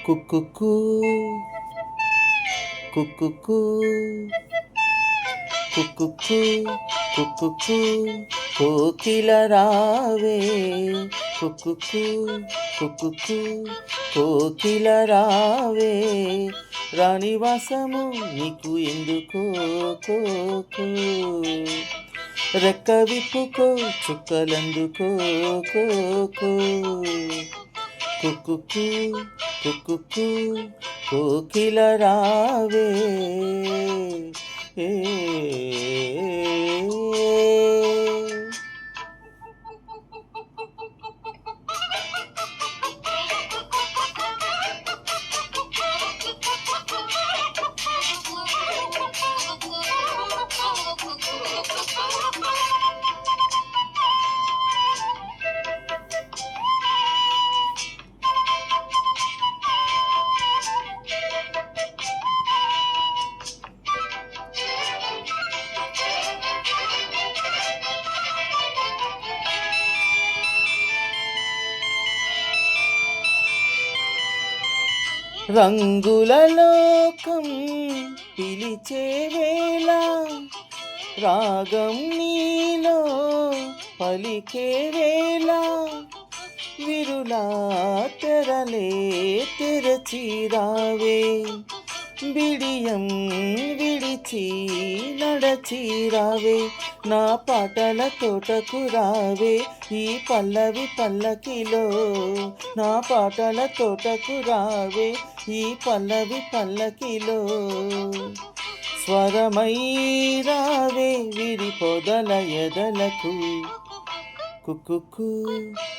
కుక్కుకు కుక్కుకు కుక్కుకు కుక్కుకు కోకిల రావే కుక్కుకు కుక్కుకు కోకిల రావే రాణివాసము నీకు ఎందుకో కోకో రెక్క విప్పుకో చుక్కలందుకో కోకో కుక్కుకు కుక్కుకు కోకిల రావే ఏ రంగుల లోకం పిలిచే వేళ రాగం నీలో పలికే వేళ విరులా తెరలే తెరచిరావే బిడియం విడిచి నడచిరావే నా పాటల తోటకు రావే ఈ పల్లవి పల్లకిలో నా పాటల తోటకు రావే ఈ పల్లవి పల్లకిలో స్వరమై రావే విరి పొదల ఎదలకు కుక్కుకు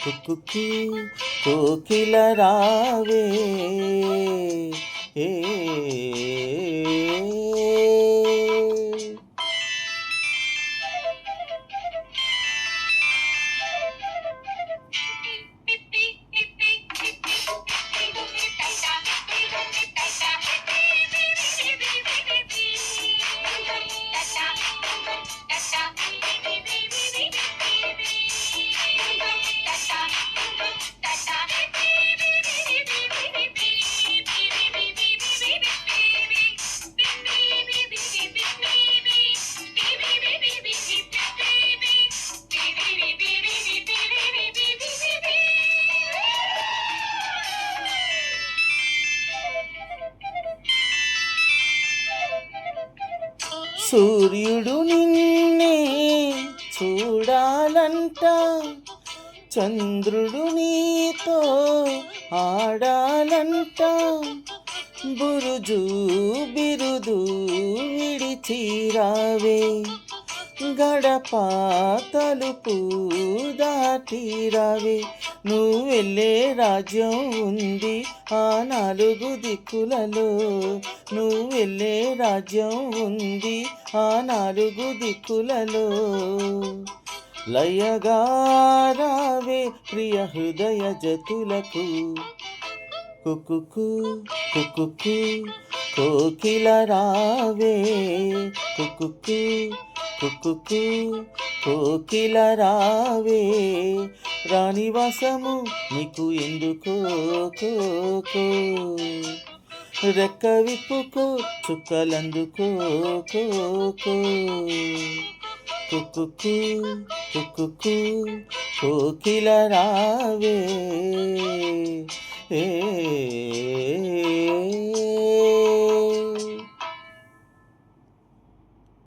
కుక్కుకు కోకిల రావే ఏ సూర్యుడు నిన్నే చూడాలంట చంద్రుడు నీతో ఆడాలంట బురుజు బిరుదు విడిచిరావే గడప తలుపు దాటిరావే నువ్వు వెళ్ళే రాజ్యం ఉంది ఆ నాలుగు దిక్కులలో నువ్వు వెళ్ళే రాజ్యం ఉంది ఆ నాలుగు దిక్కులలో లయగారావే ప్రియ హృదయ జతులకు కుక్కుకు కుక్కుకు కోకిల రావే కుక్కుకు కుక్కుకు కోకిల రావే రాణివాసము నీకు ఎందుకో కోకో రెక్క విప్పుకో చుక్కలందుకో కోకో కుక్కుకు కుక్కుకు కోకిల రావే ఏ